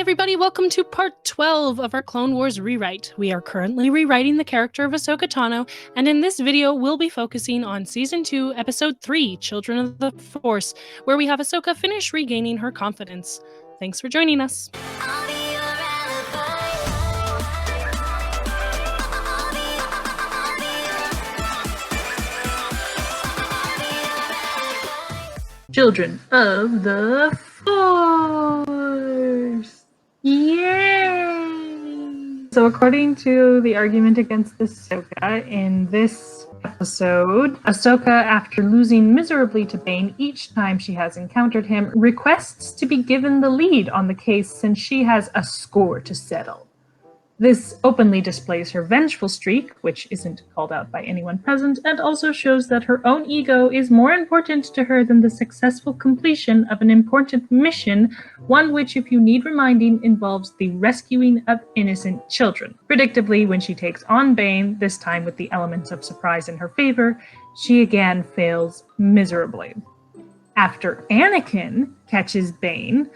everybody, welcome to part 12 of our Clone Wars rewrite. We are currently rewriting the character of Ahsoka Tano, and in this video we'll be focusing on Season 2, Episode 3, Children of the Force, where we have Ahsoka finish regaining her confidence. Thanks for joining us. Children of the Force! Yay! So according to the argument against Ahsoka, in this episode, Ahsoka, after losing miserably to Bane each time she has encountered him, requests to be given the lead on the case since she has a score to settle. This openly displays her vengeful streak, which isn't called out by anyone present, and also shows that her own ego is more important to her than the successful completion of an important mission, one which, if you need reminding, involves the rescuing of innocent children. Predictably, when she takes on Bane, this time with the elements of surprise in her favor, she again fails miserably. After Anakin catches Bane,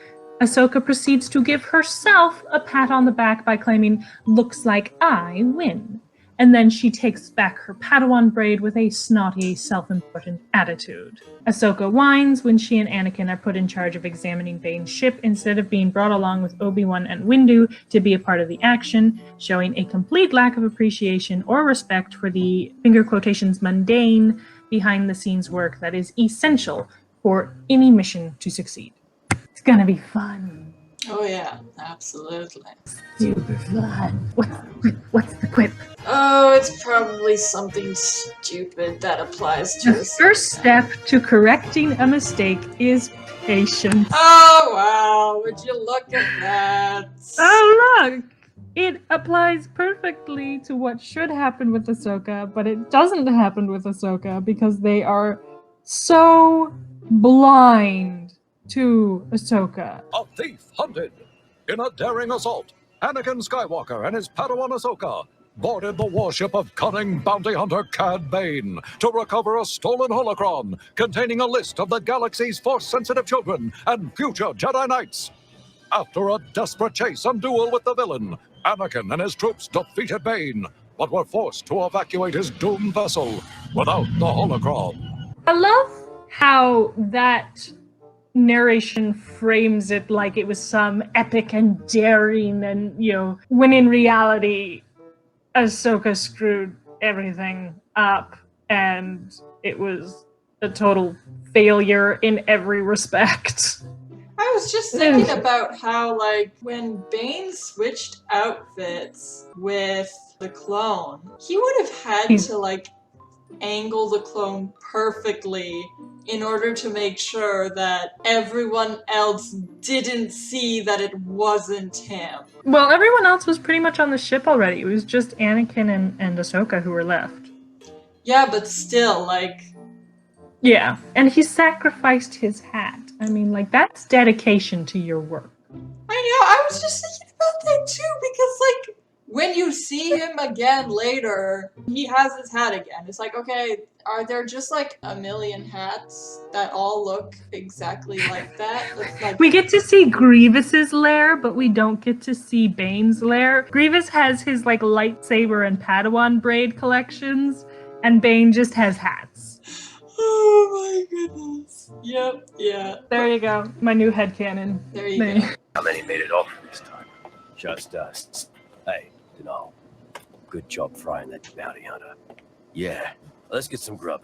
Ahsoka proceeds to give herself a pat on the back by claiming, "Looks like I win." And then she takes back her Padawan braid with a snotty, self-important attitude. Ahsoka whines when she and Anakin are put in charge of examining Bane's ship instead of being brought along with Obi-Wan and Windu to be a part of the action, showing a complete lack of appreciation or respect for the, finger quotations, mundane, behind-the-scenes work that is essential for any mission to succeed. It's gonna be fun. Oh yeah, absolutely. Super fun. What's the quip? Oh, it's probably something stupid that applies to The first step to correcting a mistake is patience. Oh wow, would you look at that? Oh look! It applies perfectly to what should happen with Ahsoka, but it doesn't happen with Ahsoka because they are so blind to Ahsoka. A thief hunted! In a daring assault, Anakin Skywalker and his Padawan Ahsoka boarded the warship of cunning bounty hunter Cad Bane to recover a stolen holocron containing a list of the galaxy's Force-sensitive children and future Jedi Knights. After a desperate chase and duel with the villain, Anakin and his troops defeated Bane, but were forced to evacuate his doomed vessel without the holocron. I love how that narration frames it like it was some epic and daring, and when in reality Ahsoka screwed everything up and it was a total failure in every respect. I was just thinking about how, like, when Bane switched outfits with the clone, he would have had to, like, angle the clone perfectly in order to make sure that everyone else didn't see that it wasn't him. Well, everyone else was pretty much on the ship already. It was just Anakin and Ahsoka who were left. Yeah, but still, like... Yeah, and he sacrificed his hat. I mean, like, that's dedication to your work. I know, I was just thinking about that too, because, like, when you see him again later, he has his hat again. It's like, okay, are there just like a million hats that all look exactly like that? Like... We get to see Grievous's lair, but we don't get to see Bane's lair. Grievous has his like lightsaber and Padawan braid collections, and Bane just has hats. Oh my goodness. Yep, yeah. There you go. My new headcanon. There you go. How many made it off this time? Just us. Hey, Denal. Good job frying that bounty hunter. Yeah, let's get some grub.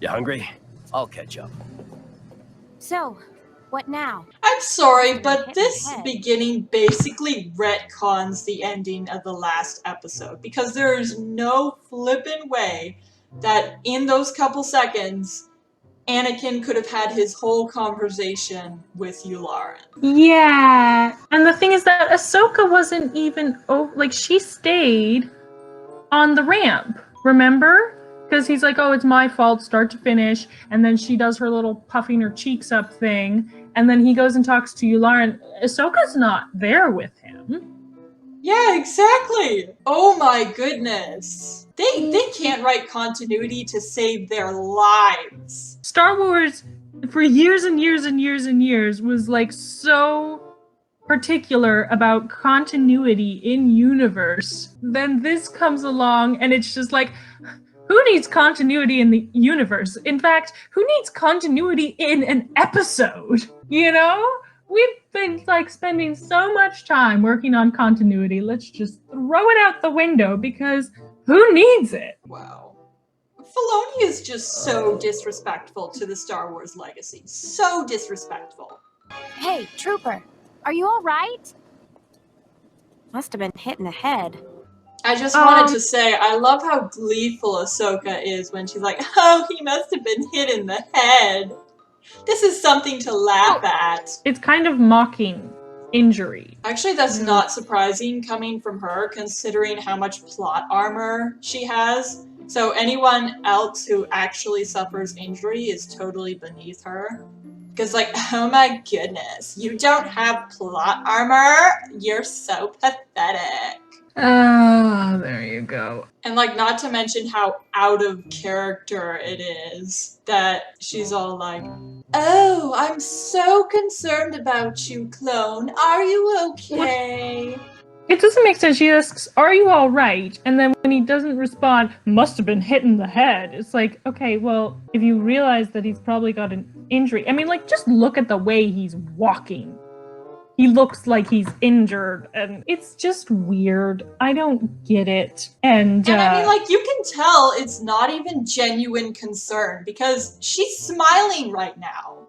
You hungry? I'll catch up. So, what now? I'm sorry, but this beginning basically retcons the ending of the last episode, because there's no flippin' way that in those couple seconds Anakin could have had his whole conversation with Yularen. Yeah, and the thing is that Ahsoka wasn't even, she stayed on the ramp, remember? Because he's like, oh, it's my fault, start to finish, and then she does her little puffing her cheeks up thing, and then he goes and talks to Yularen. Ahsoka's not there with him. Yeah, exactly! Oh my goodness. They can't write continuity to save their lives. Star Wars, for years and years and years and years, was like so particular about continuity in universe, then this comes along and it's just like, who needs continuity in the universe? In fact, who needs continuity in an episode? You know? We've been like spending so much time working on continuity. Let's just throw it out the window because who needs it? Wow. Filoni is just so disrespectful to the Star Wars legacy. So disrespectful. Hey, Trooper, are you all right? Must have been hit in the head. I just wanted to say, I love how gleeful Ahsoka is when she's like, oh, he must have been hit in the head. This is something to laugh at. It's kind of mocking injury. Actually, that's not surprising coming from her, considering how much plot armor she has. So anyone else who actually suffers injury is totally beneath her. Because, like, oh my goodness, you don't have plot armor? You're so pathetic. There you go. And, like, not to mention how out of character it is that she's all like, oh, I'm so concerned about you, clone. Are you okay? It doesn't make sense. She asks, are you all right? And then when he doesn't respond, must have been hit in the head. It's like, okay, well, if you realize that he's probably got an injury. I mean, like, just look at the way he's walking. He looks like he's injured, and it's just weird. I don't get it. And I mean, like, you can tell it's not even genuine concern, because she's smiling right now.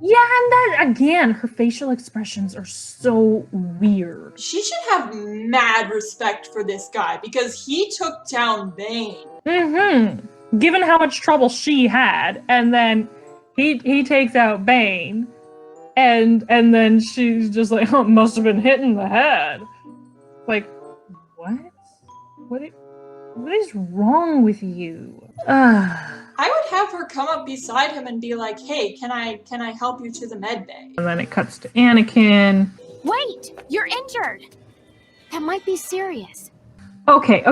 Yeah, and that, again, her facial expressions are so weird. She should have mad respect for this guy, because he took down Bane. Mm-hmm. Given how much trouble she had, and then he takes out Bane. And then she's just like, oh, must have been hit in the head. Like, what? What is wrong with you? I would have her come up beside him and be like, hey, can I help you to the med bay? And then it cuts to Anakin. Wait, you're injured. That might be serious. Okay.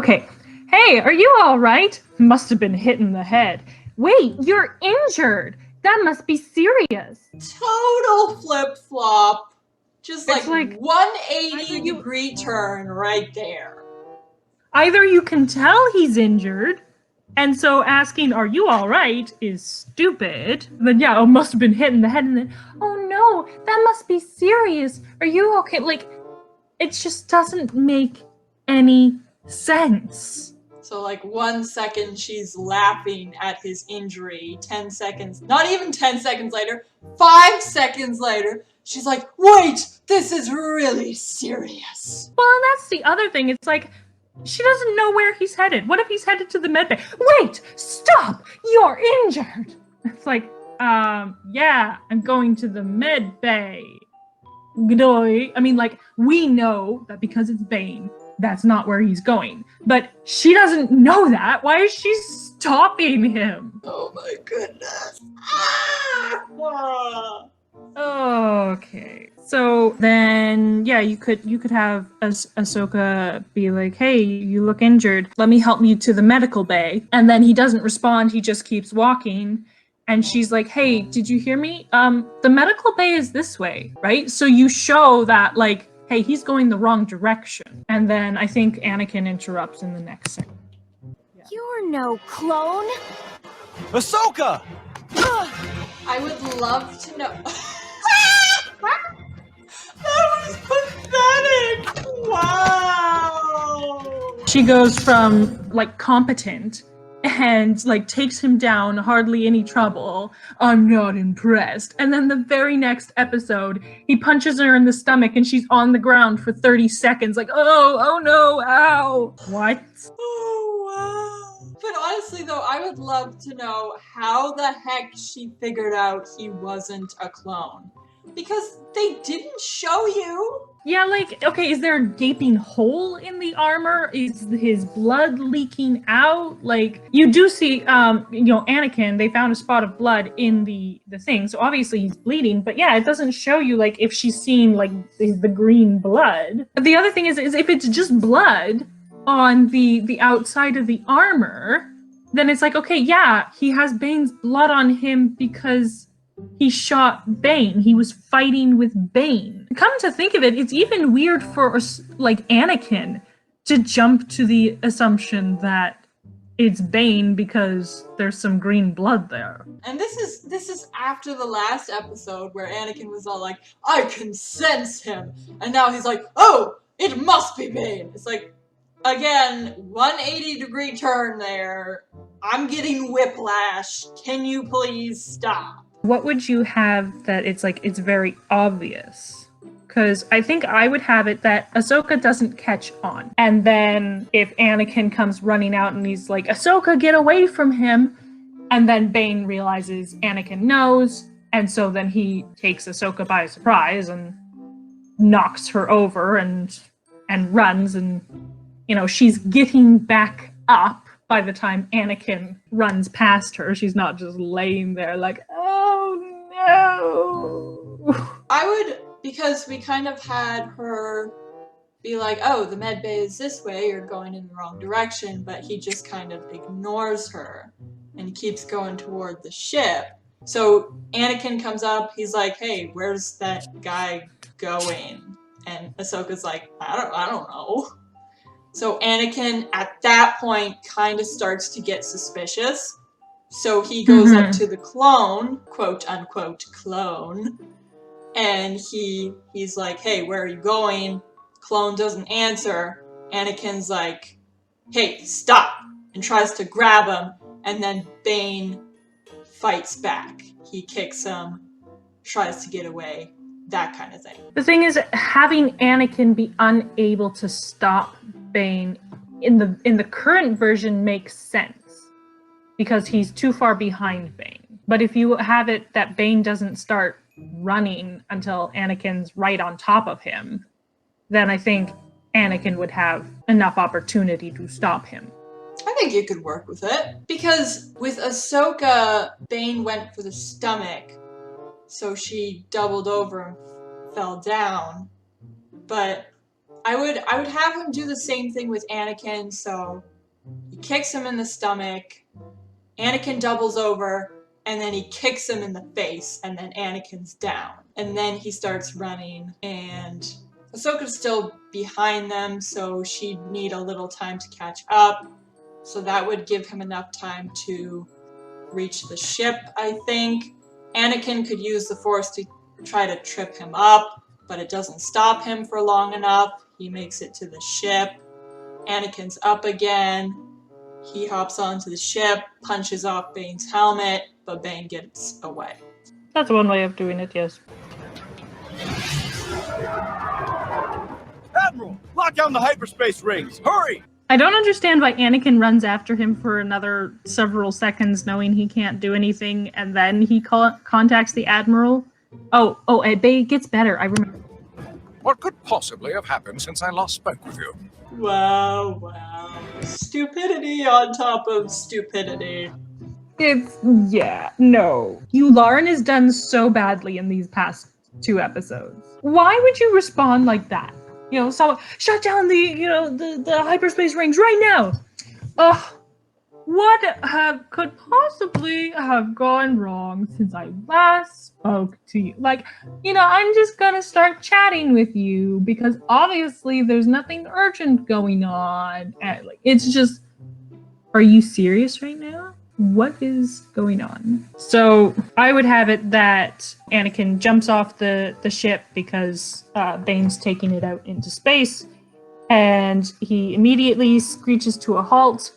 Hey, are you all right? Must have been hit in the head. Wait, you're injured. That must be serious. Total flip-flop. Just like 180 like degree turn right there. Either you can tell he's injured, and so asking, are you all right, is stupid. Then yeah, oh, must have been hit in the head, and then, oh no, that must be serious. Are you okay? Like, it just doesn't make any sense. So, like, 1 second she's laughing at his injury, 10 seconds, not even 10 seconds later, 5 seconds later, she's like, wait, this is really serious. Well, and that's the other thing. It's like, she doesn't know where he's headed. What if he's headed to the med bay? Wait, stop, you're injured. It's like, yeah, I'm going to the med bay. G'day. I mean, like, we know that because it's Bane, that's not where he's going. But she doesn't know that. Why is she stopping him? Oh my goodness. Okay. So then, yeah, you could have Ahsoka be like, hey, you look injured. Let me help you to the medical bay. And then he doesn't respond. He just keeps walking. And she's like, hey, did you hear me? The medical bay is this way, right? So you show that, like, hey, he's going the wrong direction. And then I think Anakin interrupts in the next second. Yeah. You're no clone. Ahsoka! I would love to know. That was pathetic! Wow! She goes from, like, competent and, like, takes him down, hardly any trouble. I'm not impressed. And then the very next episode, he punches her in the stomach and she's on the ground for 30 seconds. Like, oh no, ow. What? Oh, wow. But honestly, though, I would love to know how the heck she figured out he wasn't a clone. Because they didn't show you. Yeah, like, okay, is there a gaping hole in the armor? Is his blood leaking out? Like, you do see, Anakin, they found a spot of blood in the thing, so obviously he's bleeding, but yeah, it doesn't show you, like, if she's seeing, like, the green blood. But the other thing is if it's just blood on the outside of the armor, then it's like, okay, yeah, he has Bane's blood on him because he shot Bane. He was fighting with Bane. Come to think of it, it's even weird for like Anakin to jump to the assumption that it's Bane because there's some green blood there. And this is after the last episode where Anakin was all like, I can sense him. And now he's like, oh, it must be Bane. It's like, again, 180-degree turn there. I'm getting whiplash. Can you please stop? What would you have that it's like, it's very obvious? Because I think I would have it that Ahsoka doesn't catch on. And then if Anakin comes running out and he's like, Ahsoka, get away from him. And then Bane realizes Anakin knows. And so then he takes Ahsoka by surprise and knocks her over and runs. And, you know, she's getting back up by the time Anakin runs past her. She's not just laying there like, oh no. I would... Because we kind of had her be like, oh, the med bay is this way, you're going in the wrong direction, but he just kind of ignores her and keeps going toward the ship. So Anakin comes up, he's like, hey, where's that guy going? And Ahsoka's like, I don't know. So Anakin, at that point, kind of starts to get suspicious. So he goes up to the clone, quote-unquote clone, and he's like, hey, where are you going? Clone doesn't answer. Anakin's like, hey, stop, and tries to grab him, and then Bane fights back. He kicks him, tries to get away, that kind of thing. The thing is, having Anakin be unable to stop Bane in the current version makes sense, because he's too far behind Bane. But if you have it that Bane doesn't start running until Anakin's right on top of him, then I think Anakin would have enough opportunity to stop him. I think you could work with it. Because with Ahsoka, Bane went for the stomach, so she doubled over and fell down. But I would have him do the same thing with Anakin, so he kicks him in the stomach, Anakin doubles over, and then he kicks him in the face, and then Anakin's down. And then he starts running, and Ahsoka's still behind them, so she'd need a little time to catch up. So that would give him enough time to reach the ship, I think. Anakin could use the Force to try to trip him up, but it doesn't stop him for long enough. He makes it to the ship. Anakin's up again. He hops onto the ship, punches off Bane's helmet, but Bane gets away. That's one way of doing it, yes. Admiral, lock down the hyperspace rings. Hurry! I don't understand why Anakin runs after him for another several seconds knowing he can't do anything, and then he contacts the Admiral. Oh, it gets better, I remember. What could possibly have happened since I last spoke with you? Wow. Stupidity on top of stupidity. No. Yularen is done so badly in these past 2 episodes. Why would you respond like that? You know, so shut down the hyperspace rings right now. Ugh. What could possibly have gone wrong since I last spoke to you? Like, I'm just gonna start chatting with you because obviously there's nothing urgent going on. And it's just, are you serious right now? What is going on? So I would have it that Anakin jumps off the ship because Bane's taking it out into space, and he immediately screeches to a halt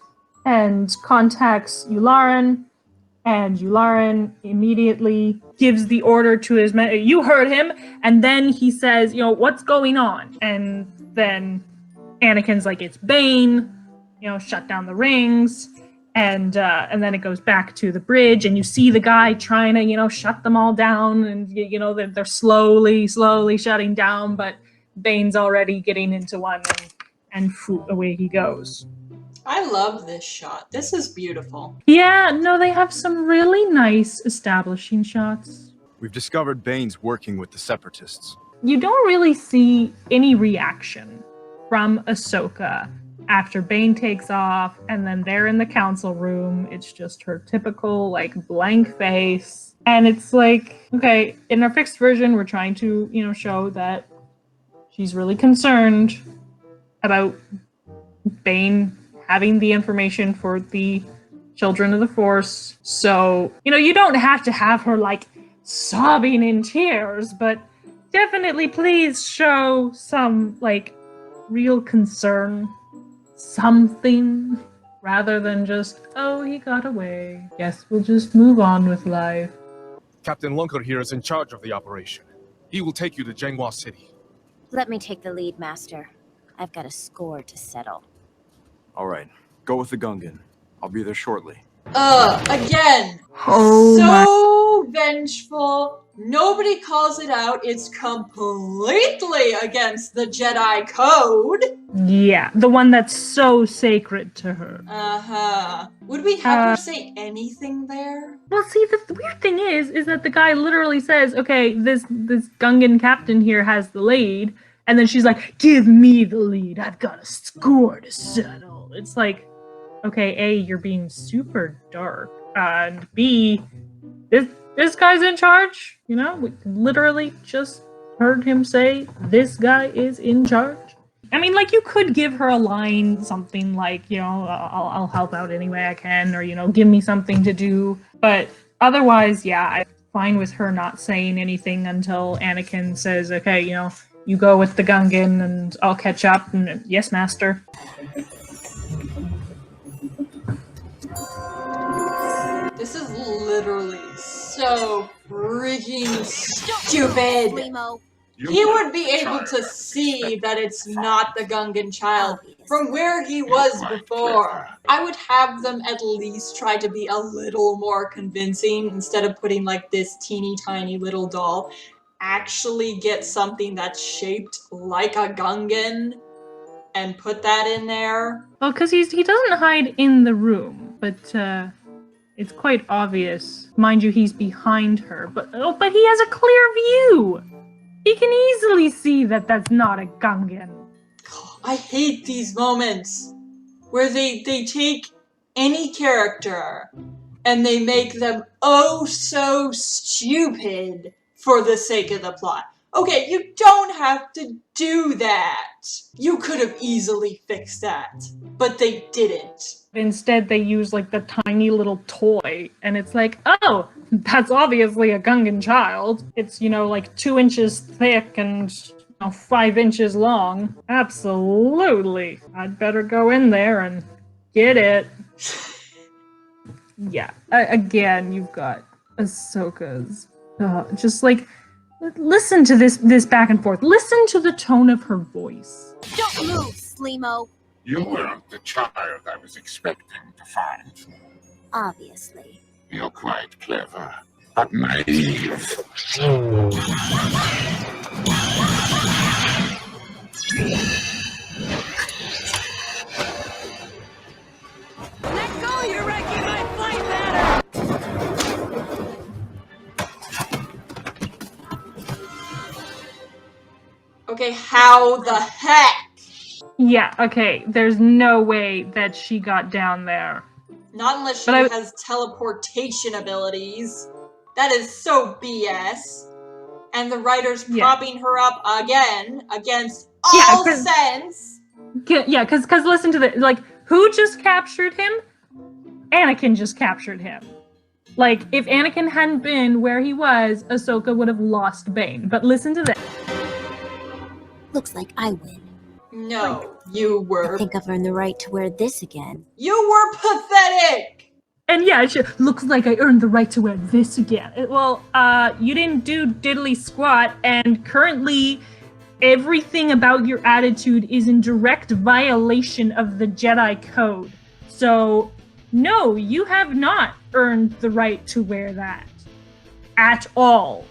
and contacts Yularen, and Yularen immediately gives the order to his men. You heard him. And then he says, what's going on? And then Anakin's like, it's Bane, shut down the rings. And then it goes back to the bridge, and you see the guy trying to, shut them all down, and, they're slowly shutting down, but Bane's already getting into one, and away he goes. I love this shot. This is beautiful. Yeah, no, they have some really nice establishing shots. We've discovered Bane's working with the Separatists. You don't really see any reaction from Ahsoka after Bane takes off, and then they're in the council room. It's just her typical, blank face. And it's like, okay, in our fixed version, we're trying to, show that she's really concerned about Bane having the information for the children of the Force. So, you don't have to have her, like, sobbing in tears, but definitely please show some, like, real concern. Something. Rather than just, oh, he got away. Guess we'll just move on with life. Captain Lunker here is in charge of the operation. He will take you to Jianghua City. Let me take the lead, Master. I've got a score to settle. All right, go with the Gungan. I'll be there shortly. Again! Oh so vengeful. Nobody calls it out. It's completely against the Jedi Code. Yeah, the one that's so sacred to her. Uh-huh. Would we have her say anything there? Well, see, the weird thing is that the guy literally says, okay, this Gungan captain here has the lead, and then she's like, give me the lead. I've got a score to settle. It's like, okay, A, you're being super dark, and B, this guy's in charge. We literally just heard him say, this guy is in charge. I mean, like, you could give her a line, something like, I'll help out any way I can, or, give me something to do. But otherwise, yeah, I'm fine with her not saying anything until Anakin says, okay, you go with the Gungan and I'll catch up, and yes, Master. This is literally so freaking stupid. He would be able to see that it's not the Gungan child from where he was before. I would have them at least try to be a little more convincing instead of putting like this teeny tiny little doll. Actually get something that's shaped like a Gungan and put that in there. Well, because he doesn't hide in the room, but it's quite obvious. Mind you, he's behind her, but he has a clear view. He can easily see that that's not a Gungan. I hate these moments where they take any character and they make them oh so stupid for the sake of the plot. Okay, you don't have to do that. You could have easily fixed that, but they didn't. Instead, they use like the tiny little toy, and it's like, oh, that's obviously a Gungan child. It's, like 2 inches thick and 5 inches long. Absolutely. I'd better go in there and get it. Yeah, again, you've got Ahsoka's. Just like, listen to this back and forth. Listen to the tone of her voice. Don't move, Sleemo. You weren't the child I was expecting to find. Obviously. You're quite clever, but naive. Let go, you're wrecking my flight pattern! Okay, how the heck? Yeah, okay, there's no way that she got down there. Not unless she has teleportation abilities. That is so BS. And the writer's propping her up again against all sense. Yeah, because listen to this. Like, who just captured him? Anakin just captured him. Like, if Anakin hadn't been where he was, Ahsoka would have lost Bane. But listen to this. Looks like I win. No, you were. I think I've earned the right to wear this again. You were pathetic! And yeah, it looks like I earned the right to wear this again. You didn't do diddly squat, and currently everything about your attitude is in direct violation of the Jedi Code. So, no, you have not earned the right to wear that. At all.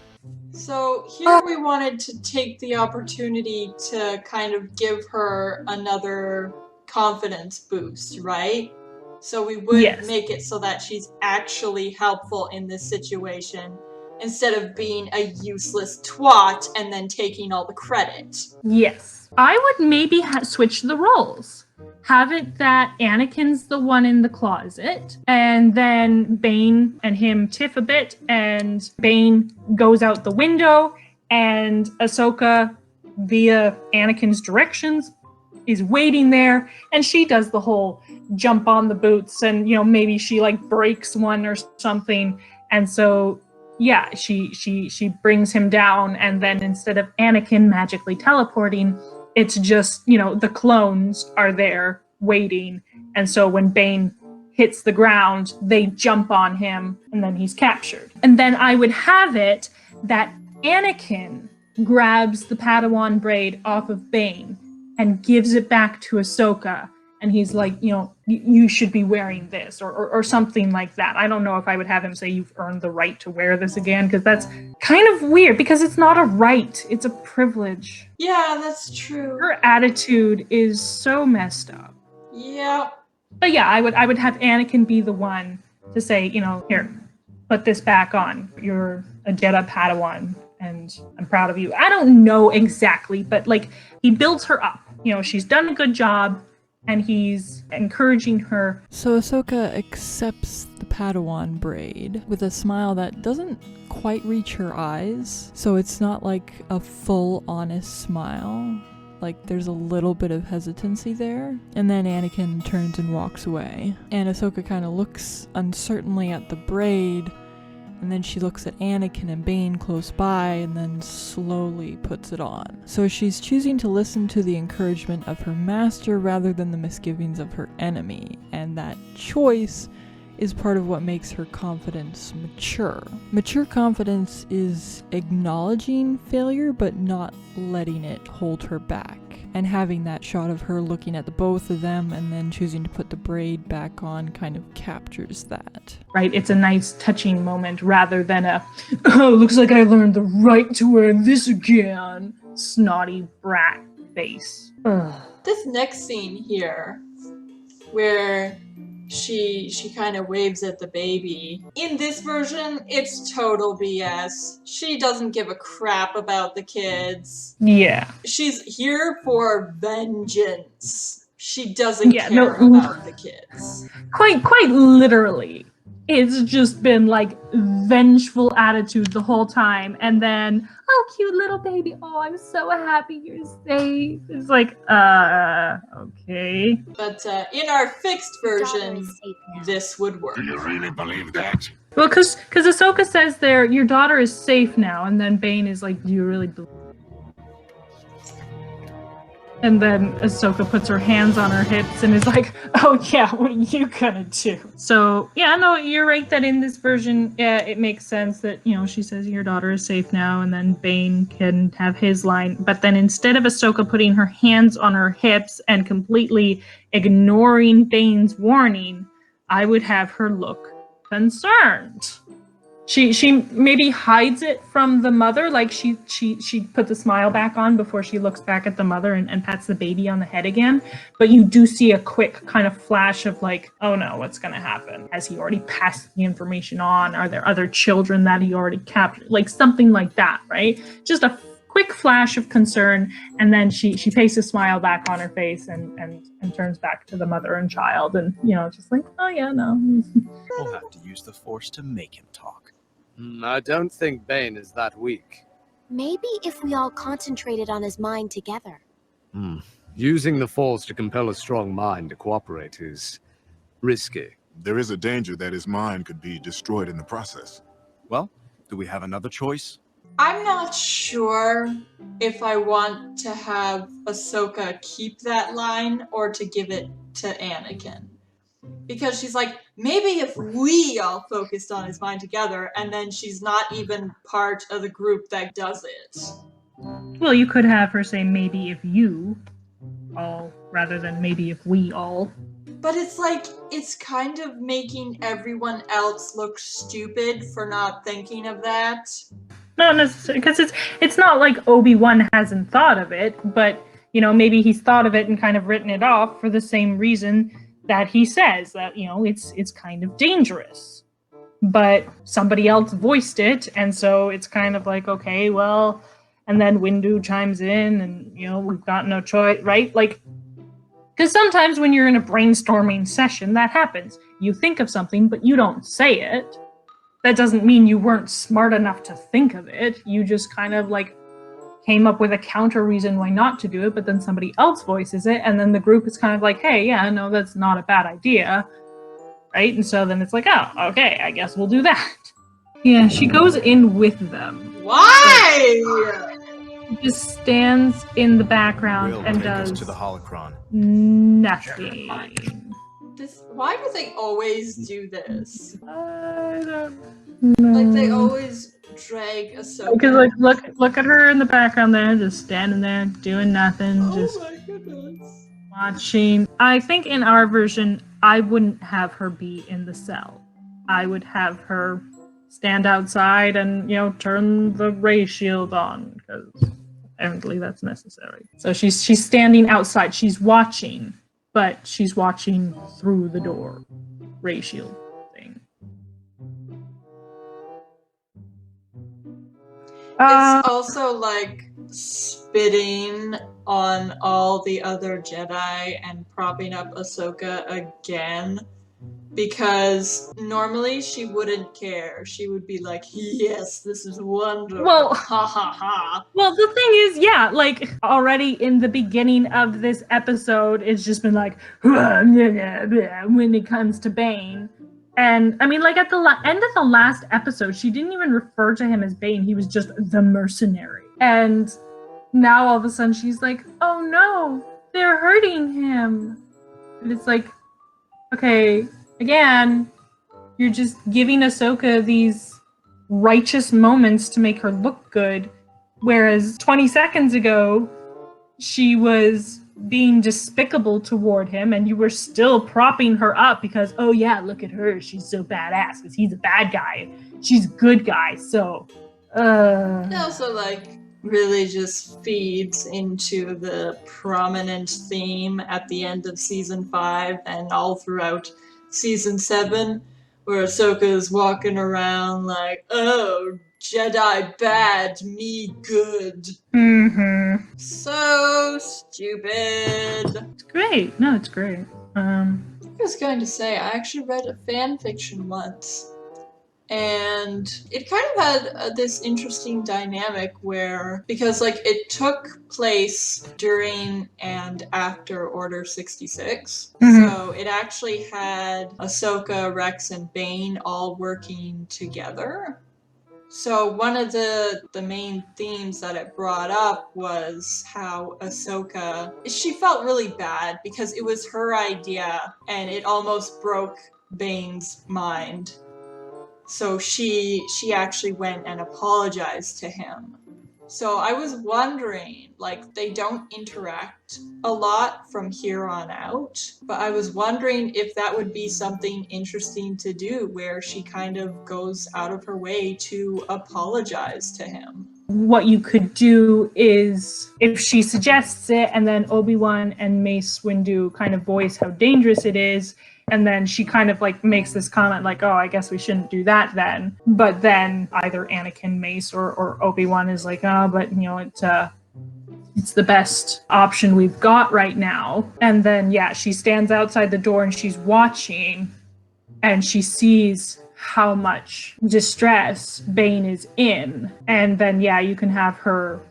So here we wanted to take the opportunity to kind of give her another confidence boost, right? So we would make it so that she's actually helpful in this situation instead of being a useless twat and then taking all the credit. Yes. I would maybe switch the roles. have it that Anakin's the one in the closet, and then Bane and him tiff a bit, and Bane goes out the window, and Ahsoka, via Anakin's directions, is waiting there, and she does the whole jump on the boots, and maybe she like breaks one or something, and so yeah, she brings him down, and then instead of Anakin magically teleporting, it's just, the clones are there waiting. And so when Bane hits the ground, they jump on him and then he's captured. And then I would have it that Anakin grabs the Padawan braid off of Bane and gives it back to Ahsoka. And he's like, you should be wearing this or something like that. I don't know if I would have him say you've earned the right to wear this again, because that's kind of weird, because it's not a right, it's a privilege. Yeah, that's true. Her attitude is so messed up. Yeah. But yeah, I would have Anakin be the one to say, here, put this back on. You're a Jedi Padawan, and I'm proud of you. I don't know exactly, but he builds her up. She's done a good job, and he's encouraging her. So Ahsoka accepts the Padawan braid with a smile that doesn't quite reach her eyes. So it's not like a full honest smile. There's a little bit of hesitancy there. And then Anakin turns and walks away. And Ahsoka kind of looks uncertainly at the braid. And then she looks at Anakin and Bane close by and then slowly puts it on. So she's choosing to listen to the encouragement of her master rather than the misgivings of her enemy. And that choice is part of what makes her confidence mature. Mature confidence is acknowledging failure but not letting it hold her back. And having that shot of her looking at the both of them and then choosing to put the braid back on kind of captures that. Right, it's a nice touching moment rather than oh, looks like I learned the right to wear this again, snotty brat face. Ugh. This next scene here, where she kind of waves at the baby. In this version, it's total BS. She doesn't give a crap about the kids. Yeah. She's here for vengeance. She doesn't care about the kids. Quite literally. It's just been vengeful attitude the whole time, and then, oh, cute little baby, oh, I'm so happy you're safe. It's okay. But in our fixed version, this would work. Do you really believe that? Well, because Ahsoka says there, your daughter is safe now, and then Bane is like, do you really believe? And then Ahsoka puts her hands on her hips and is like, oh yeah, what are you gonna do? So, yeah, no, you're right that in this version, it makes sense that, she says your daughter is safe now, and then Bane can have his line. But then instead of Ahsoka putting her hands on her hips and completely ignoring Bane's warning, I would have her look concerned. She maybe hides it from the mother, she put the smile back on before she looks back at the mother and pats the baby on the head again. But you do see a quick kind of flash of oh no, what's gonna happen? Has he already passed the information on? Are there other children that he already captured? Something like that, right? Just a quick flash of concern, and then she pastes a smile back on her face and turns back to the mother and child, and just oh yeah, no. We'll have to use the Force to make him talk. I don't think Bane is that weak. Maybe if we all concentrated on his mind together. Using the Force to compel a strong mind to cooperate is risky. There is a danger that his mind could be destroyed in the process. Well, do we have another choice? I'm not sure if I want to have Ahsoka keep that line or to give it to Anakin. Because she's like, maybe if we all focused on his mind together, and then she's not even part of the group that does it. Well, you could have her say maybe if you all, rather than maybe if we all. But it's kind of making everyone else look stupid for not thinking of that. Not necessarily, because it's not like Obi-Wan hasn't thought of it, but, maybe he's thought of it and kind of written it off for the same reason that he says that, it's kind of dangerous. But somebody else voiced it, and so it's kind of okay, well, and then Windu chimes in, and, we've got no choice, right? Because sometimes when you're in a brainstorming session, that happens. You think of something, but you don't say it. That doesn't mean you weren't smart enough to think of it. You just kind of like came up with a counter reason why not to do it, but then somebody else voices it, and then the group is kind of like, hey, yeah, no, that's not a bad idea. Right? And so then it's like, oh, okay, I guess we'll do that. Yeah, she goes in with them. Why? She just stands in the background Will and take does us to the holocron. nothing. Why do they always do this? I don't know. Like, they always drag Ahsoka. Because like look at her in the background there, just standing there doing nothing, Oh just my goodness. watching. I think in our version, I wouldn't have her be in the cell. I would have her stand outside and, turn the ray shield on, because apparently that's necessary. So she's standing outside. She's watching, but she's watching through the door ray shield thing. It's also like spitting on all the other Jedi and propping up Ahsoka again, because normally she wouldn't care. She would be like, yes, this is wonderful. Well, ha ha ha. Well, the thing is, yeah, like already in the beginning of this episode, it's just been like, when it comes to Bane. And I mean, like at the end of the last episode, she didn't even refer to him as Bane. He was just the mercenary. And now all of a sudden she's like, oh no, they're hurting him. And it's like, okay, again, you're just giving Ahsoka these righteous moments to make her look good, whereas 20 seconds ago she was being despicable toward him, and you were still propping her up because, oh yeah, look at her, she's so badass because he's a bad guy, she's a good guy. So It also like really just feeds into the prominent theme at the end of season 5 and all throughout season 7, where Ahsoka is walking around like, oh, Jedi bad, me good. Mm-hmm. So stupid. It's great. No, it's great. I was going to say, I actually read a fan fiction once, and it kind of had this interesting dynamic where, because like it took place during and after Order 66, so it actually had Ahsoka, Rex, and Bane all working together. So one of the main themes that it brought up was how Ahsoka, she felt really bad because it was her idea and it almost broke Bane's mind. So she actually went and apologized to him. So I was wondering, like, they don't interact a lot from here on out, but I was wondering if that would be something interesting to do, where she kind of goes out of her way to apologize to him. What you could do is, if she suggests it, and then Obi-Wan and Mace Windu kind of voice how dangerous it is, and then she kind of like makes this comment like, oh, I guess we shouldn't do that then. But then either Anakin, Mace, or Obi-Wan is like, oh, but it's the best option we've got right now. And then, yeah, she stands outside the door and she's watching, and she sees how much distress Bane is in. And then, yeah, you can have her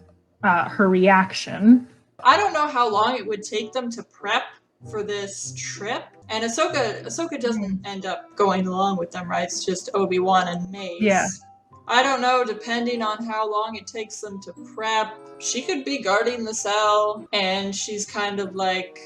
reaction. I don't know how long it would take them to prep for this trip. And Ahsoka doesn't end up going along with them, right? It's just Obi-Wan and Mace. Yeah. I don't know, depending on how long it takes them to prep. She could be guarding the cell, and she's kind of like,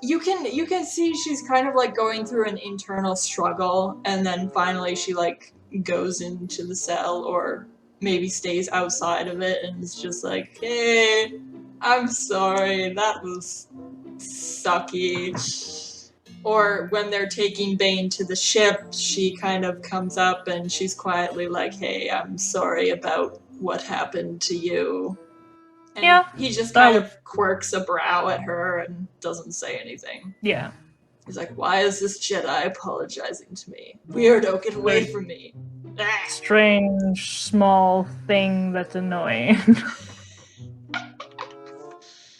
you can see she's kind of like going through an internal struggle, and then finally she like goes into the cell, or maybe stays outside of it and is just like, hey, I'm sorry, that was sucky. Or when they're taking Bane to the ship, she kind of comes up and she's quietly like, hey, I'm sorry about what happened to you. And yeah, he just kind of quirks a brow at her and doesn't say anything. Yeah. He's like, why is this Jedi apologizing to me? Weirdo, get away from me. Strange, small thing that's annoying.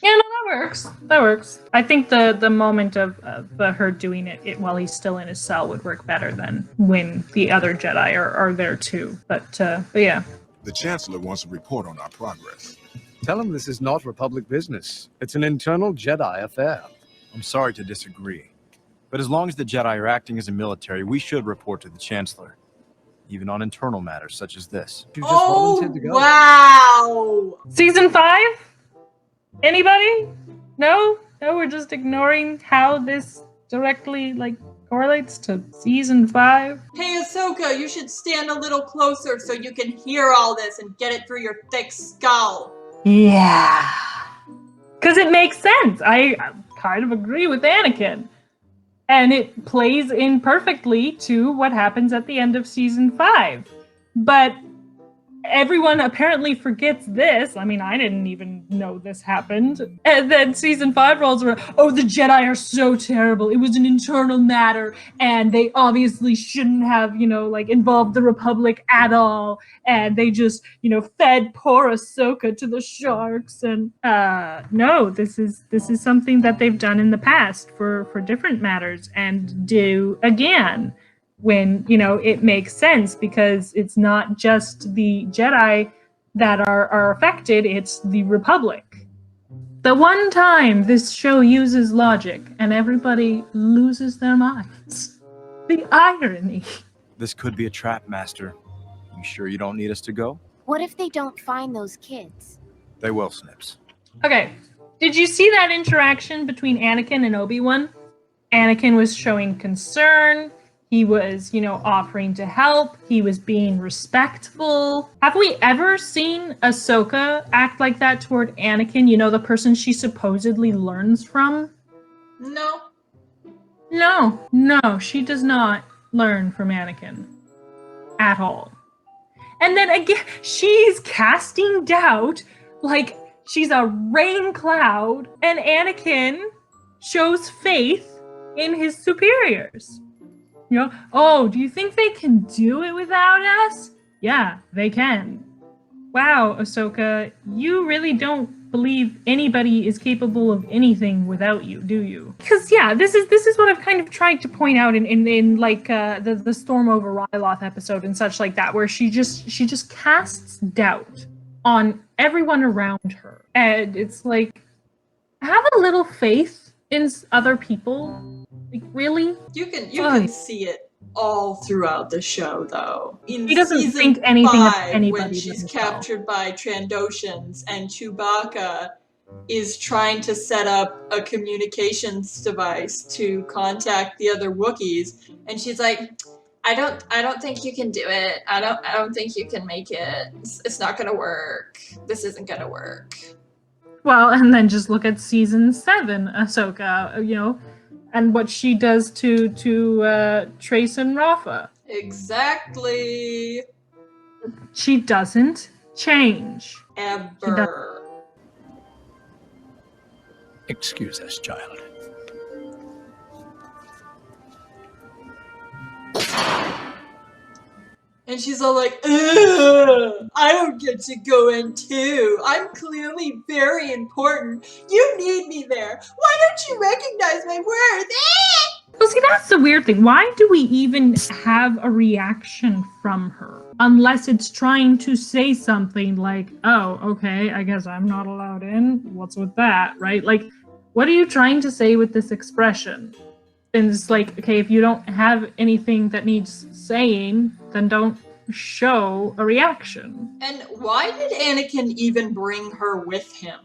Yeah, no, that works. That works. I think the moment of her doing it while he's still in his cell would work better than when the other Jedi are there too. But yeah. The Chancellor wants a report on our progress. Tell him this is not Republic business. It's an internal Jedi affair. I'm sorry to disagree. But as long as the Jedi are acting as a military, we should report to the Chancellor. Even on internal matters such as this. You just volunteered to go. Wow! Season 5? Anybody? No? No, we're just ignoring how this directly, correlates to Season 5? Hey, Ahsoka, you should stand a little closer so you can hear all this and get it through your thick skull. Yeah. Because it makes sense. I kind of agree with Anakin. And it plays in perfectly to what happens at the end of Season 5. But everyone apparently forgets this. I mean, I didn't even know this happened. And then Season 5 rolls around. Oh, the Jedi are so terrible. It was an internal matter. And they obviously shouldn't have, involved the Republic at all. And they just, fed poor Ahsoka to the sharks. And no, this is something that they've done in the past for different matters and do again. When, it makes sense because it's not just the Jedi that are affected, it's the Republic. The one time this show uses logic and everybody loses their minds. The irony. This could be a trap, Master. You sure you don't need us to go? What if they don't find those kids? They will, Snips. Okay, did you see that interaction between Anakin and Obi-Wan? Anakin was showing concern. He was, offering to help. He was being respectful. Have we ever seen Ahsoka act like that toward Anakin? The person she supposedly learns from? No. No, she does not learn from Anakin. At all. And then again, she's casting doubt like she's a rain cloud, and Anakin shows faith in his superiors. Oh, do you think they can do it without us? Yeah, they can. Wow, Ahsoka, you really don't believe anybody is capable of anything without you, do you? Because yeah, this is what I've kind of tried to point out in the Storm over Ryloth episode and such like that, where she just casts doubt on everyone around her, and it's like, have a little faith in other people. Really? You can see it all throughout the show, though. In he doesn't Season think anything 5, of anybody. when she's captured by Trandoshans and Chewbacca is trying to set up a communications device to contact the other Wookiees, and she's like, I don't think you can do it. I don't think you can make it. It's not gonna work. This isn't gonna work. Well, and then just look at Season 7, Ahsoka, and what she does to Trace and Rafa. Exactly. She doesn't change. Ever. Excuse us, child. And she's all like, ugh, I don't get to go in too. I'm clearly very important. You need me there. Why don't you recognize my worth? Well, see, that's the weird thing. Why do we even have a reaction from her? Unless it's trying to say something like, oh, okay, I guess I'm not allowed in. What's with that, right? Like, what are you trying to say with this expression? And it's like, okay, if you don't have anything that needs saying, then don't show a reaction. And why did Anakin even bring her with him?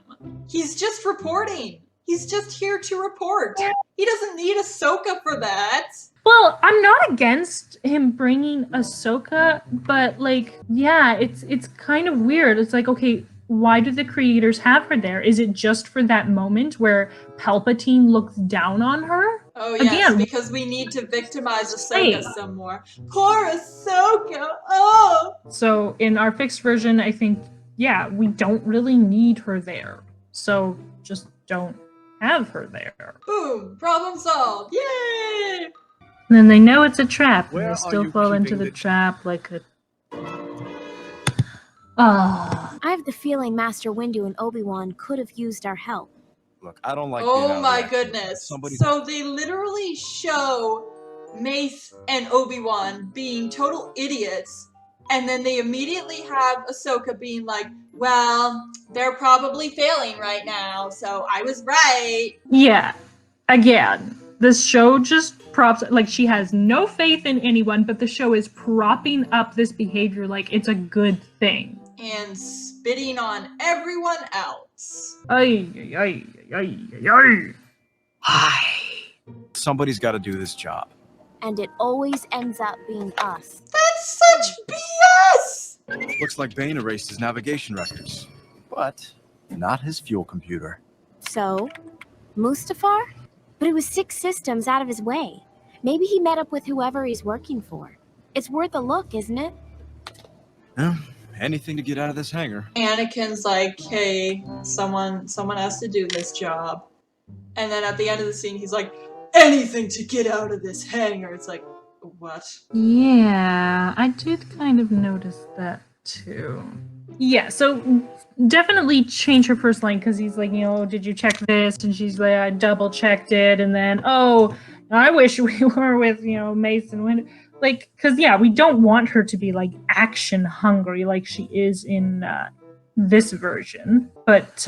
He's just reporting. He's just here to report. He doesn't need Ahsoka for that. Well, I'm not against him bringing Ahsoka, but like, yeah, it's kind of weird. It's like, okay, why do the creators have her there? Is it just for that moment where Palpatine looks down on her? Oh yes, again, because we need to victimize Ahsoka some more. Poor Ahsoka! Oh! So in our fixed version, I think, yeah, we don't really need her there. So just don't have her there. Boom! Problem solved! Yay! And then they know it's a trap, Where and are they still you fall into keeping the the- trap like a... Oh. I have the feeling Master Windu and Obi-Wan could have used our help. Look, I don't like being out Oh of my the action. goodness. Somebody's... So they literally show Mace and Obi-Wan being total idiots, and then they immediately have Ahsoka being like, well, they're probably failing right now, so I was right. Yeah. Again, this show just props, like, she has no faith in anyone, but the show is propping up this behavior like it's a good thing. And spitting on everyone else. Ay, ay, ay, ay, ay. Somebody's got to do this job. And it always ends up being us. That's such BS! Looks like Bane erased his navigation records, but not his fuel computer. So, Mustafar? But it was 6 systems out of his way. Maybe he met up with whoever he's working for. It's worth a look, isn't it? Anything to get out of this hangar. Anakin's like, hey, someone has to do this job. And then at the end of the scene, he's like, anything to get out of this hangar. It's like, what? Yeah, I did kind of notice that too. Yeah, so definitely change her first line, because he's like, you know, did you check this? And she's like, I double checked it. And then, oh, I wish we were with, you know, Mason. When, like, because yeah, we don't want her to be like action hungry like she is in this version. But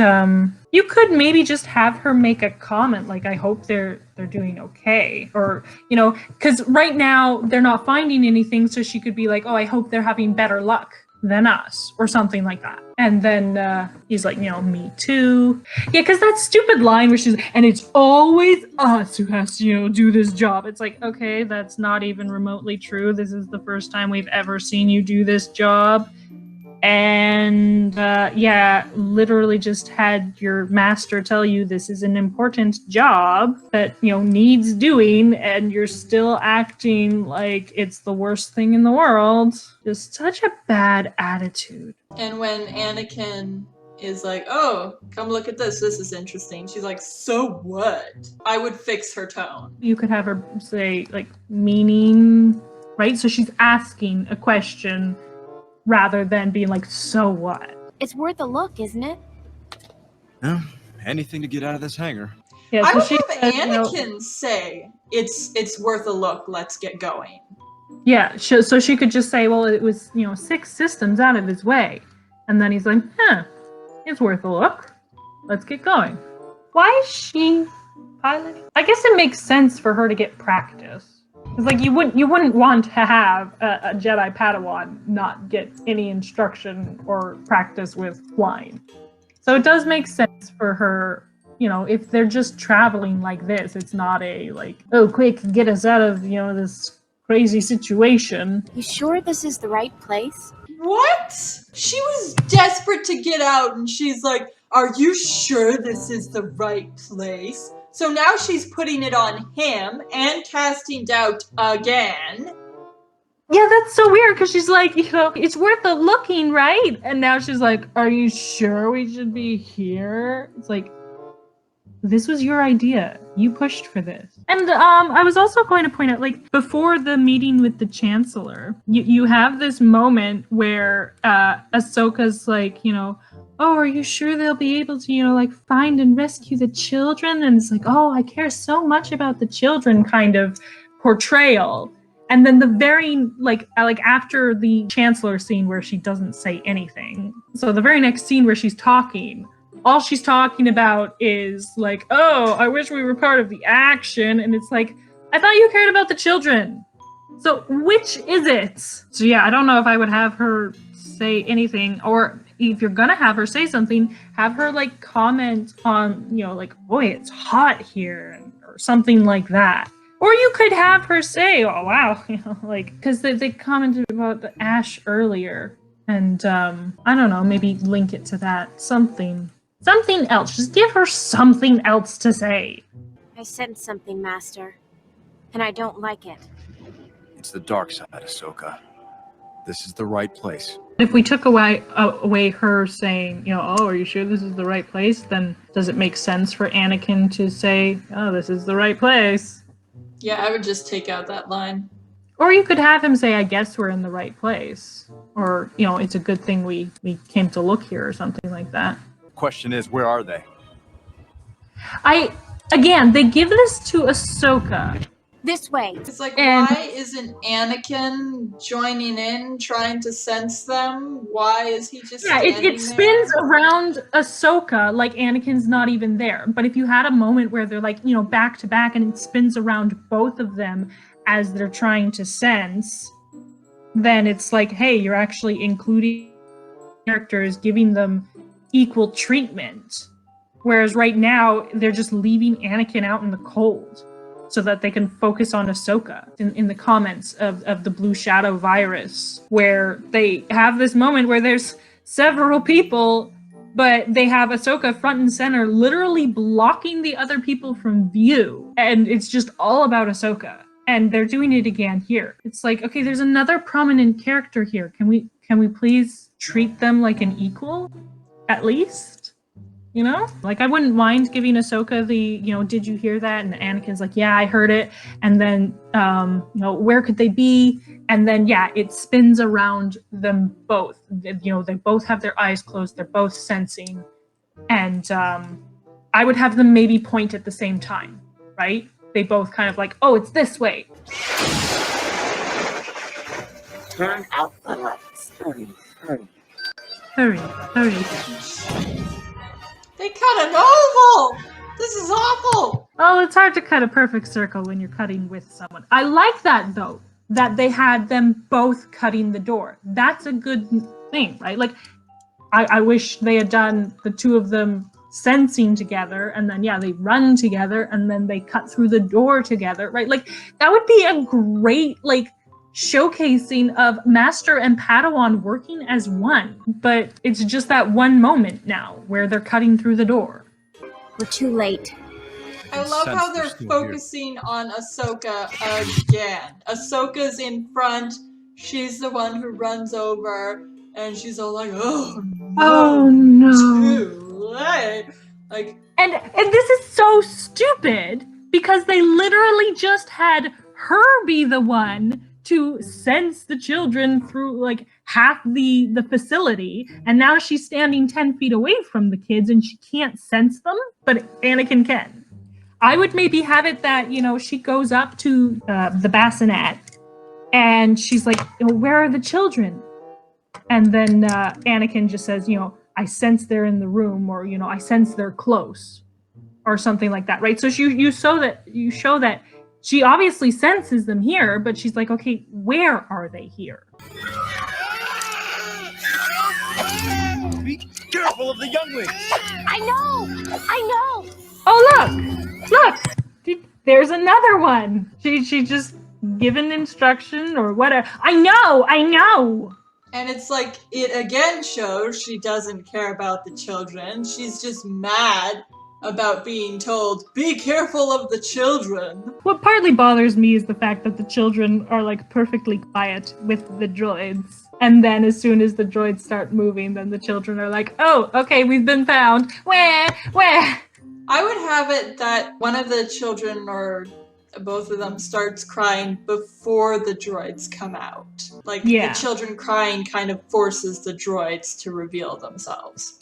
you could maybe just have her make a comment like, I hope they're doing okay, or, you know, because right now they're not finding anything, so she could be like, oh, I hope they're having better luck than us, or something like that. And then he's like, you know, me too. Yeah, because that stupid line where she's, and it's always us who has to, you know, do this job. It's like, okay, that's not even remotely true. This is the first time we've ever seen you do this job. And yeah, literally just had your master tell you this is an important job that, you know, needs doing, and you're still acting like it's the worst thing in the world. Just such a bad attitude. And when Anakin is like, oh, come look at this, this is interesting, she's like, so what? I would fix her tone. You could have her say, like, meaning, right? So she's asking a question rather than being like, so what? It's worth a look, isn't it? Anything to get out of this hangar. Yeah, I so would she have said, Anakin say, it's worth a look, let's get going. Yeah, so she could just say, well, it was, you know, 6 systems out of his way. And then he's like, it's worth a look. Let's get going. Why is she piloting? I guess it makes sense for her to get practice. It's like you wouldn't want to have a Jedi Padawan not get any instruction or practice with flying. So it does make sense for her, you know, if they're just traveling like this, it's not a like, oh, quick, get us out of, you know, this crazy situation. You sure this is the right place? What? She was desperate to get out, and she's like, are you sure this is the right place? So now she's putting it on him and casting doubt again. Yeah, that's so weird, because she's like, you know, it's worth a looking, right? And now she's like, are you sure we should be here? It's like, this was your idea. You pushed for this. And I was also going to point out, like, before the meeting with the Chancellor, you have this moment where Ahsoka's like, you know, oh, are you sure they'll be able to, you know, like, find and rescue the children? And it's like, oh, I care so much about the children kind of portrayal. And then the very, like after the Chancellor scene where she doesn't say anything. So the very next scene where she's talking, all she's talking about is like, oh, I wish we were part of the action. And it's like, I thought you cared about the children. So which is it? So yeah, I don't know if I would have her say anything, or if you're gonna have her say something, have her like comment on, you know, like, boy, it's hot here, or something like that. Or you could have her say, oh, wow, you know, like, because they commented about the ash earlier. And I don't know, maybe link it to that. Something else. Just give her something else to say. I sense something, Master, and I don't like it. It's the dark side, Ahsoka. This is the right place. If we took away her saying, you know, oh, are you sure this is the right place? Then does it make sense for Anakin to say, oh, this is the right place? Yeah, I would just take out that line. Or you could have him say, I guess we're in the right place. Or, you know, it's a good thing we came to look here, or something like that. Question is, where are they? Again, they give this to Ahsoka. This way. It's like, And- why isn't Anakin joining in, trying to sense them? Why is he just standing it spins there? around Ahsoka like Anakin's not even there. But if you had a moment where they're like, back to back and it spins around both of them as they're trying to sense, then it's like, hey, you're actually including characters, giving them equal treatment. Whereas right now, they're just leaving Anakin out in the cold so that they can focus on Ahsoka. In the comments of the Blue Shadow virus, where they have this moment where there's several people, but they have Ahsoka front and center, literally blocking the other people from view. And it's just all about Ahsoka. And they're doing it again here. It's like, okay, there's another prominent character here. Can we please treat them like an equal, at least? Like, I wouldn't mind giving Ahsoka the, did you hear that? And Anakin's like, yeah, I heard it. And then, where could they be? And then, yeah, it spins around them both. They both have their eyes closed. They're both sensing. And I would have them maybe point at the same time, right? They both kind of like, oh, it's this way. Turn out the lights. Hurry. Hurry. They cut an oval! This is awful! Oh, it's hard to cut a perfect circle when you're cutting with someone. I like that, though, that they had them both cutting the door. That's a good thing, right? Like, I wish they had done the two of them sensing together, and then, yeah, they run together, and then they cut through the door together, right? Like, that would be a great, showcasing of Master and Padawan working as one. But it's just that one moment now where they're cutting through the door. We're too late. I love how they're focusing on Ahsoka again. Ahsoka's in front, she's the one who runs over, and she's all like, oh no, too late. And this is so stupid, because they literally just had her be the one to sense the children through half the facility, and now she's standing 10 feet away from the kids and she can't sense them, but Anakin can. I would maybe have it that, she goes up to the bassinet and she's like, where are the children? And then Anakin just says, I sense they're in the room, or, I sense they're close, or something like that, right? So you show that she obviously senses them here, but she's like, okay, where are they here? Be careful of the younglings! I know! Oh, look! There's another one! She just given instruction or whatever. I know! And it's like, it again shows she doesn't care about the children. She's just mad about being told, be careful of the children. What partly bothers me is the fact that the children are perfectly quiet with the droids. And then as soon as the droids start moving, then the children are like, oh, okay, we've been found. Where? I would have it that one of the children, or both of them, starts crying before the droids come out. The children crying kind of forces the droids to reveal themselves.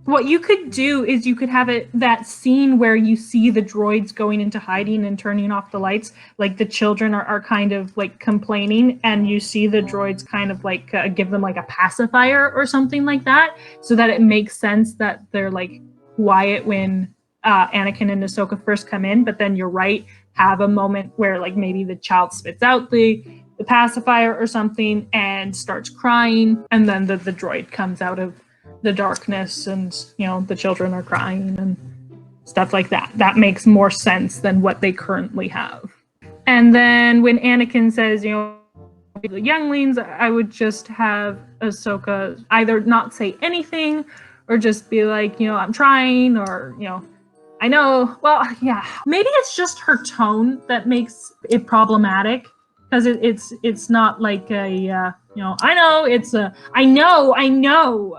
What you could do is you could have that scene where you see the droids going into hiding and turning off the lights, the children are kind of complaining, and you see the droids kind of give them a pacifier or something like that, so that it makes sense that they're quiet when Anakin and Ahsoka first come in. But then you're right, have a moment where maybe the child spits out the pacifier or something and starts crying, and then the droid comes out of the darkness, and the children are crying and stuff like that. That makes more sense than what they currently have. And then when Anakin says, the younglings, I would just have Ahsoka either not say anything or just be like, I'm trying, or I know. Well, yeah, maybe it's just her tone that makes it problematic, because it's not a I know, it's a I know.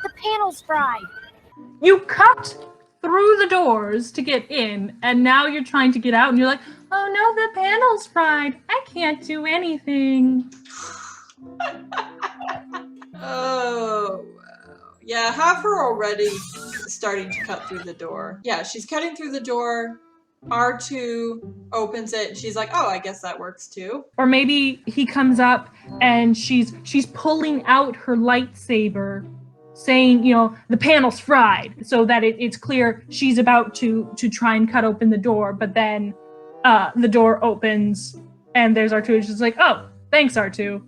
The panel's fried. You cut through the doors to get in, and now you're trying to get out, and you're like, oh no, the panel's fried. I can't do anything. Oh, Yeah, have her already starting to cut through the door. Yeah, she's cutting through the door. R2 opens it. She's like, oh, I guess that works too. Or maybe he comes up and she's pulling out her lightsaber, saying, you know, the panel's fried, so that it's clear she's about to try and cut open the door. But then the door opens and there's R2, and she's like, oh, thanks, R2.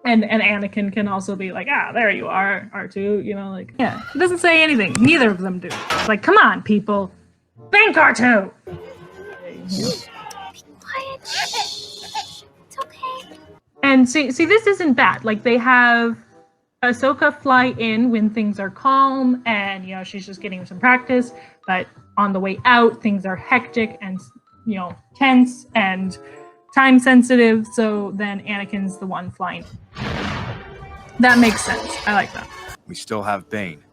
And Anakin can also be like, there you are, R2, you know, like, yeah. He doesn't say anything. Neither of them do. It's like, come on, people. Thank R2! Quiet. Shh. It's okay. And see, this isn't bad. Like, they have Ahsoka fly in when things are calm, and, you know, she's just getting some practice. But on the way out, things are hectic and, you know, tense and time sensitive. So then Anakin's the one flying. That makes sense. I like that. We still have Bane.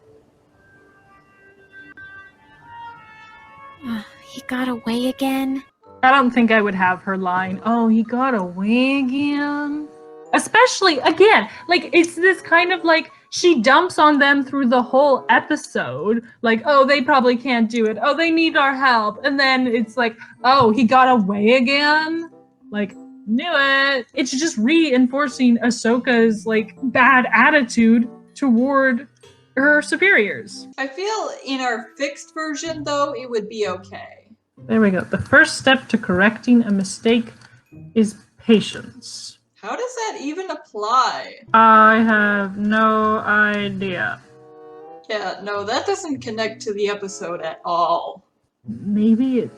He got away again? I don't think I would have her line, oh, he got away again. Especially, again, like, it's this kind of like, she dumps on them through the whole episode. Like, oh, they probably can't do it. Oh, they need our help. And then it's like, oh, he got away again? Like, knew it. It's just reinforcing Ahsoka's, like, bad attitude toward her superiors. I feel in our fixed version, though, it would be okay. There we go. The first step to correcting a mistake is patience. How does that even apply? I have no idea. Yeah, no, that doesn't connect to the episode at all. Maybe it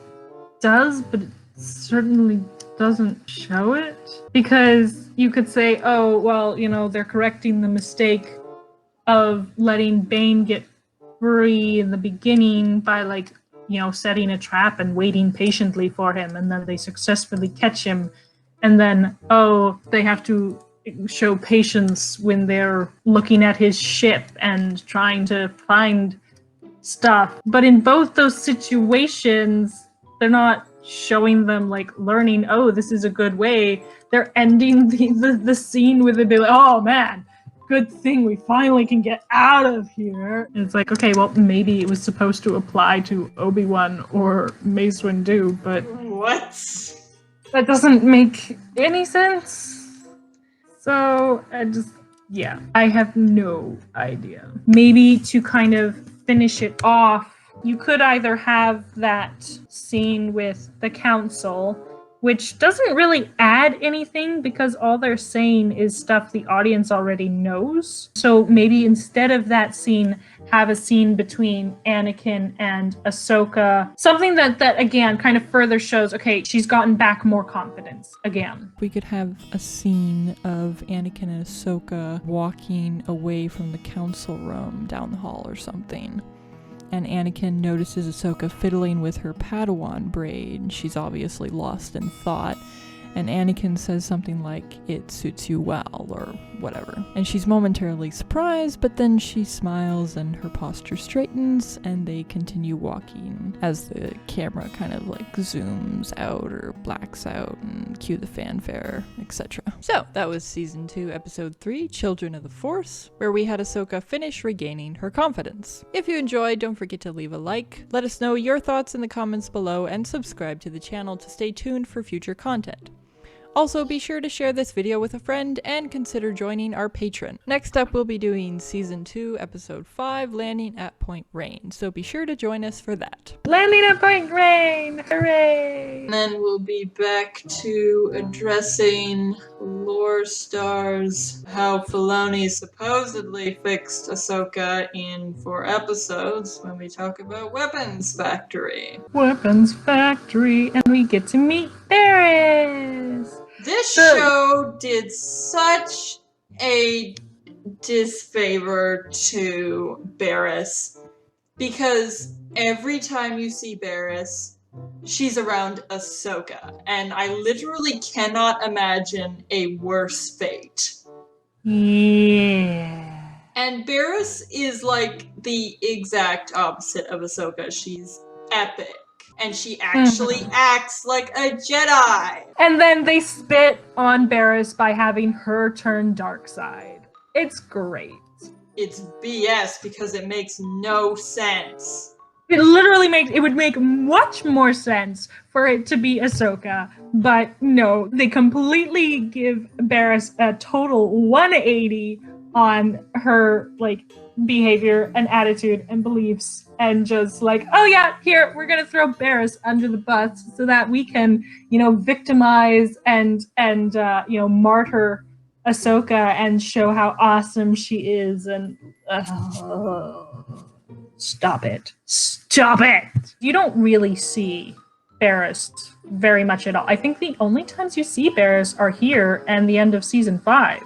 does, but it certainly doesn't show it. Because you could say, oh, well, you know, they're correcting the mistake of letting Bane get free in the beginning by, like, you know, setting a trap and waiting patiently for him, and then they successfully catch him, and then, oh, they have to show patience when they're looking at his ship and trying to find stuff. But in both those situations, they're not showing them, like, learning, oh, this is a good way. They're ending the scene with it be like, oh man, good thing we finally can get out of here. And it's like, okay, well, maybe it was supposed to apply to Obi-Wan or Mace Windu, but what? That doesn't make any sense. So I have no idea. Maybe to kind of finish it off, you could either have that scene with the council, which doesn't really add anything because all they're saying is stuff the audience already knows. So maybe instead of that scene, have a scene between Anakin and Ahsoka. Something that again, kind of further shows, okay, she's gotten back more confidence again. We could have a scene of Anakin and Ahsoka walking away from the council room down the hall or something. And Anakin notices Ahsoka fiddling with her Padawan braid. She's obviously lost in thought. And Anakin says something like, it suits you well, or whatever. And she's momentarily surprised, but then she smiles and her posture straightens, and they continue walking as the camera kind of like zooms out or blacks out and cue the fanfare, etc. So, that was Season 2, Episode 3, Children of the Force, where we had Ahsoka finish regaining her confidence. If you enjoyed, don't forget to leave a like, let us know your thoughts in the comments below, and subscribe to the channel to stay tuned for future content. Also, be sure to share this video with a friend and consider joining our Patreon. Next up, we'll be doing Season 2, Episode 5, Landing at Point Rain, so be sure to join us for that. Landing at Point Rain! Hooray! And then we'll be back to addressing Lore Stars, how Filoni supposedly fixed Ahsoka in 4 episodes when we talk about Weapons Factory. Weapons Factory, and we get to meet Barriss! This show did such a disfavor to Barriss because every time you see Barriss, she's around Ahsoka, and I literally cannot imagine a worse fate. Yeah. And Barriss is like the exact opposite of Ahsoka. She's epic. And she actually acts like a Jedi. And then they spit on Barriss by having her turn dark side. It's great. it's BS because it makes no sense. It would make much more sense for it to be Ahsoka, but no, they completely give Barriss a total 180 on her, like, behavior and attitude and beliefs, and just like, oh yeah, here, we're gonna throw Barriss under the bus so that we can, victimize and martyr Ahsoka and show how awesome she is, and stop it. You don't really see Barriss very much at all. I think the only times you see Barriss are here and the end of season 5.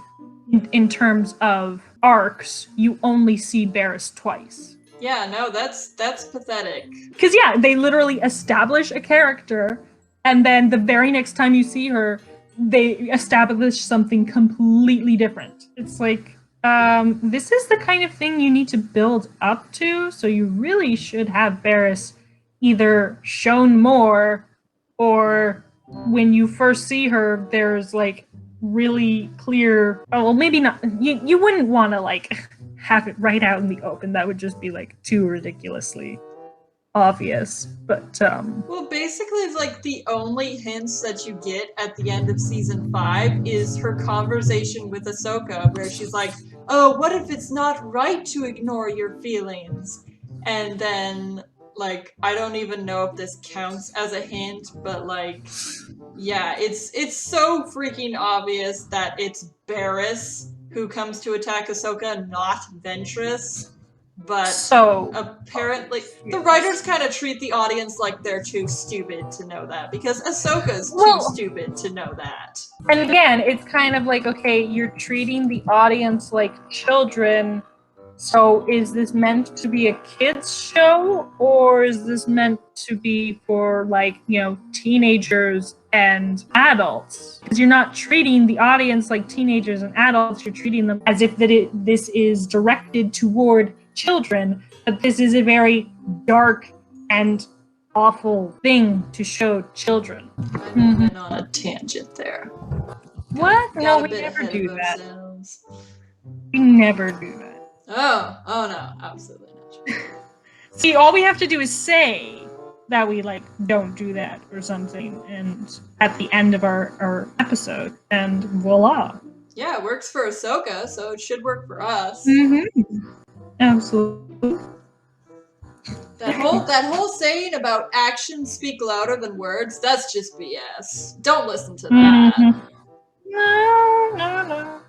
In terms of arcs, you only see Barriss twice. Yeah, no, that's pathetic. Because yeah, they literally establish a character, and then the very next time you see her, they establish something completely different. It's like, this is the kind of thing you need to build up to, so you really should have Barriss either shown more, or when you first see her, there's like really clear, well, maybe not, you wouldn't want to like have it right out in the open. That would just be like too ridiculously obvious, but well, basically, like, the only hints that you get at the end of season 5 is her conversation with Ahsoka, where she's like, oh, what if it's not right to ignore your feelings? And then, like, I don't even know if this counts as a hint, but like, yeah, it's so freaking obvious that it's Barriss who comes to attack Ahsoka, not Ventress. But so apparently, the writers kind of treat the audience like they're too stupid to know that, because Ahsoka's too stupid to know that. And again, it's kind of like, okay, you're treating the audience like children, so is this meant to be a kids show, or is this meant to be for, like, teenagers and adults? Because you're not treating the audience like teenagers and adults, you're treating them as if this is directed toward children, but this is a very dark and awful thing to show children. I went on a tangent there. What? No, we never do that. We never do that. Oh no, absolutely not. See, all we have to do is say that we, like, don't do that or something, and at the end of our episode, and voila. Yeah, it works for Ahsoka, so it should work for us. Mm-hmm. Absolutely. That whole saying about actions speak louder than words, that's just BS. Don't listen to that. Mm-hmm. No.